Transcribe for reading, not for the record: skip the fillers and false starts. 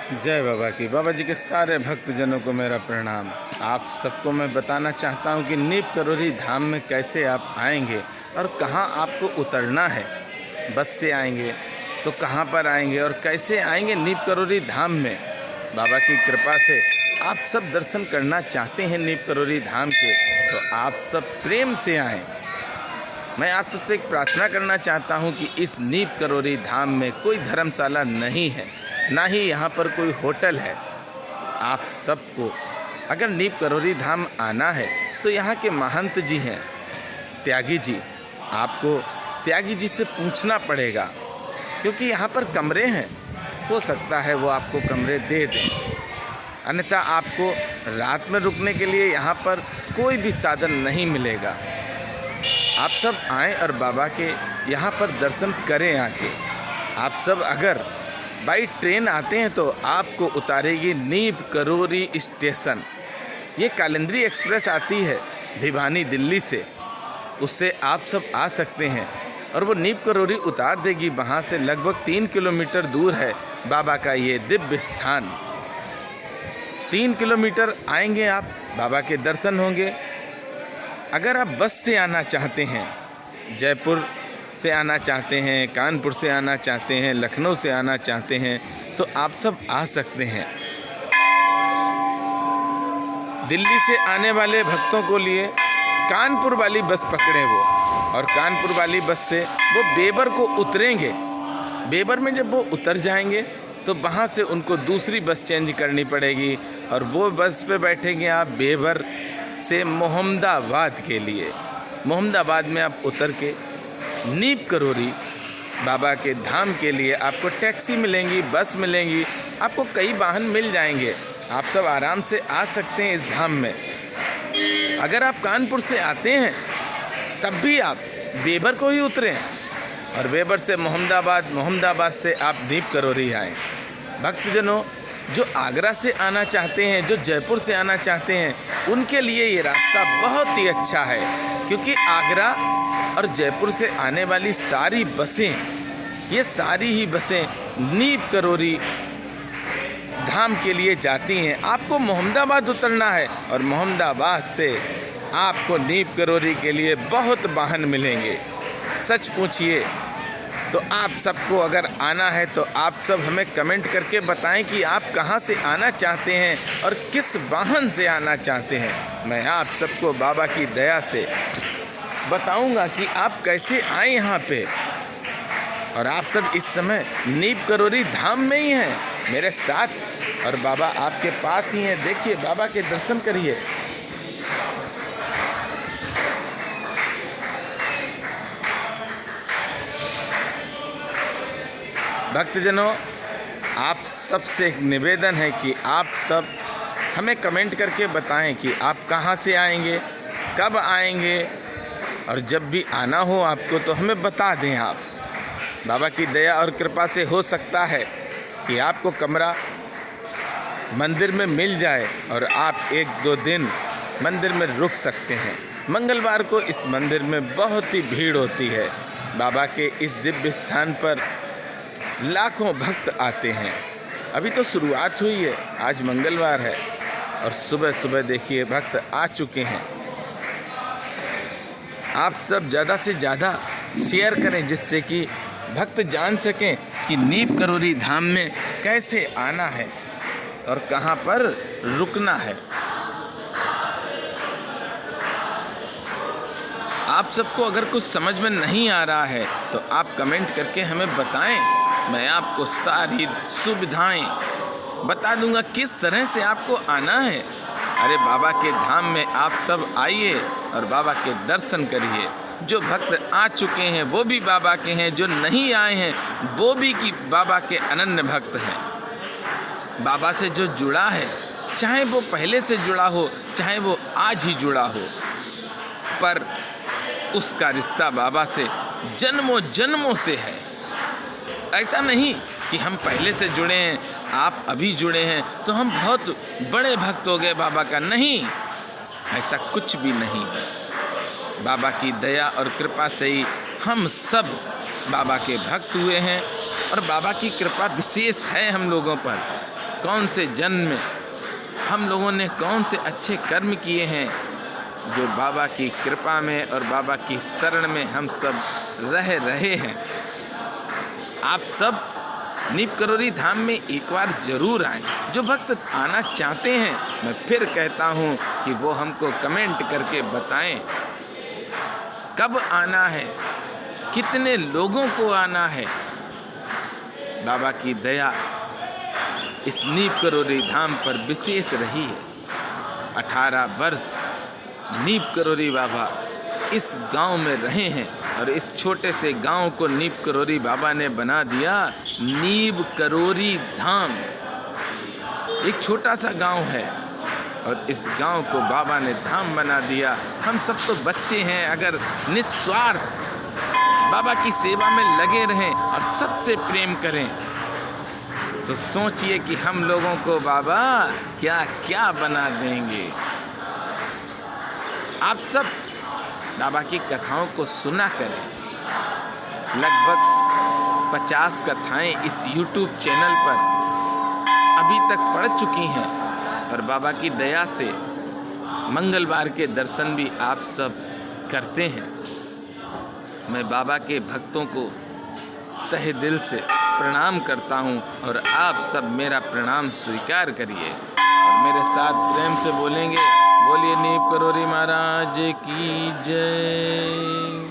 जय बाबा की। बाबा जी के सारे भक्तजनों को मेरा प्रणाम। आप सबको मैं बताना चाहता हूँ कि नीप करोली धाम में कैसे आप आएंगे और कहाँ आपको उतरना है। बस से आएंगे तो कहाँ पर आएंगे और कैसे आएंगे नीप करोली धाम में। बाबा की कृपा से आप सब दर्शन करना चाहते हैं नीप करोली धाम के, तो आप सब प्रेम से आएँ। मैं आप सबसे एक प्रार्थना करना चाहता हूं कि इस नीप करोली धाम में कोई धर्मशाला नहीं है, ना ही यहाँ पर कोई होटल है। आप सबको अगर नीप करोली धाम आना है तो यहाँ के महंत जी हैं त्यागी जी, आपको त्यागी जी से पूछना पड़ेगा, क्योंकि यहाँ पर कमरे हैं। हो सकता है वो आपको कमरे दे दें, अन्यथा आपको रात में रुकने के लिए यहाँ पर कोई भी साधन नहीं मिलेगा। आप सब आएँ और बाबा के यहाँ पर दर्शन करें आके। आप सब अगर बाई ट्रेन आते हैं तो आपको उतारेगी नीप करोली स्टेशन। ये कालिंद्री एक्सप्रेस आती है भिवानी दिल्ली से, उससे आप सब आ सकते हैं और वो नीप करोली उतार देगी। वहाँ से लगभग 3 किलोमीटर दूर है बाबा का ये दिव्य स्थान। 3 किलोमीटर आएंगे आप, बाबा के दर्शन होंगे। अगर आप बस से आना चाहते हैं, जयपुर से आना चाहते हैं, कानपुर से आना चाहते हैं, लखनऊ से आना चाहते हैं, तो आप सब आ सकते हैं। दिल्ली से आने वाले भक्तों को लिए कानपुर वाली बस पकड़ें वो, और कानपुर वाली बस से वो बेबर को उतरेंगे। बेबर में जब वो उतर जाएंगे तो वहाँ से उनको दूसरी बस चेंज करनी पड़ेगी और वो बस पे बैठेंगे आप बेबर से मोहम्मदाबाद के लिए। मोहम्मदाबाद में आप उतर के नीप करोली बाबा के धाम के लिए आपको टैक्सी मिलेंगी, बस मिलेंगी, आपको कई वाहन मिल जाएंगे। आप सब आराम से आ सकते हैं इस धाम में। अगर आप कानपुर से आते हैं तब भी आप बेबर को ही उतरें और बेबर से मोहम्मदाबाद, मोहम्मदाबाद से आप नीप करोली आएँ। भक्तजनों, जो आगरा से आना चाहते हैं, जो जयपुर से आना चाहते हैं, उनके लिए ये रास्ता बहुत ही अच्छा है, क्योंकि आगरा और जयपुर से आने वाली सारी बसें, ये सारी ही बसें नीप करोली धाम के लिए जाती हैं। आपको मोहम्मदाबाद उतरना है और मोहम्मदाबाद से आपको नीप करोली के लिए बहुत वाहन मिलेंगे। सच पूछिए तो आप सबको अगर आना है तो आप सब हमें कमेंट करके बताएं कि आप कहां से आना चाहते हैं और किस वाहन से आना चाहते हैं। मैं आप सबको बाबा की दया से बताऊंगा कि आप कैसे आए यहाँ पे। और आप सब इस समय नीप करोली धाम में ही हैं मेरे साथ, और बाबा आपके पास ही हैं। देखिए, बाबा के दर्शन करिए। भक्तजनों, आप सबसे एक निवेदन है कि आप सब हमें कमेंट करके बताएं कि आप कहां से आएंगे, कब आएंगे, और जब भी आना हो आपको तो हमें बता दें आप। बाबा की दया और कृपा से हो सकता है कि आपको कमरा मंदिर में मिल जाए और आप 1-2 दिन मंदिर में रुक सकते हैं। मंगलवार को इस मंदिर में बहुत ही भीड़ होती है। बाबा के इस दिव्य स्थान पर लाखों भक्त आते हैं। अभी तो शुरुआत हुई है, आज मंगलवार है और सुबह सुबह देखिए भक्त आ चुके हैं। आप सब ज़्यादा से ज़्यादा शेयर करें, जिससे कि भक्त जान सकें कि नीप करोली धाम में कैसे आना है और कहाँ पर रुकना है। आप सबको अगर कुछ समझ में नहीं आ रहा है तो आप कमेंट करके हमें बताएं। मैं आपको सारी सुविधाएं बता दूंगा किस तरह से आपको आना है। अरे बाबा के धाम में आप सब आइए और बाबा के दर्शन करिए। जो भक्त आ चुके हैं वो भी बाबा के हैं, जो नहीं आए हैं वो भी कि बाबा के अनन्य भक्त हैं। बाबा से जो जुड़ा है, चाहे वो पहले से जुड़ा हो, चाहे वो आज ही जुड़ा हो, पर उसका रिश्ता बाबा से जन्मों जन्मों से है। ऐसा नहीं कि हम पहले से जुड़े हैं, आप अभी जुड़े हैं तो हम बहुत बड़े भक्त हो गए बाबा का। नहीं, ऐसा कुछ भी नहीं है। बाबा की दया और कृपा से ही हम सब बाबा के भक्त हुए हैं और बाबा की कृपा विशेष है हम लोगों पर। कौन से जन्म में हम लोगों ने कौन से अच्छे कर्म किए हैं जो बाबा की कृपा में और बाबा की शरण में हम सब रह रहे हैं। आप सब नीप करोरी धाम में एक बार जरूर आएं। जो भक्त आना चाहते हैं, मैं फिर कहता हूँ कि वो हमको कमेंट करके बताएं कब आना है, कितने लोगों को आना है। बाबा की दया इस नीप करोरी धाम पर विशेष रही है। 18 वर्ष नीप करोरी बाबा इस गांव में रहे हैं और इस छोटे से गांव को नीप करोरी बाबा ने बना दिया नीप करोरी धाम। एक छोटा सा गांव है और इस गांव को बाबा ने धाम बना दिया। हम सब तो बच्चे हैं, अगर निस्वार्थ बाबा की सेवा में लगे रहें और सबसे प्रेम करें तो सोचिए कि हम लोगों को बाबा क्या क्या बना देंगे। आप सब बाबा की कथाओं को सुना करें। लगभग 50 कथाएं इस YouTube चैनल पर अभी तक पड़ चुकी हैं और बाबा की दया से मंगलवार के दर्शन भी आप सब करते हैं। मैं बाबा के भक्तों को तहे दिल से प्रणाम करता हूं और आप सब मेरा प्रणाम स्वीकार करिए और मेरे साथ प्रेम से बोलेंगे, बोलिए नीप करोरी महाराज की जय।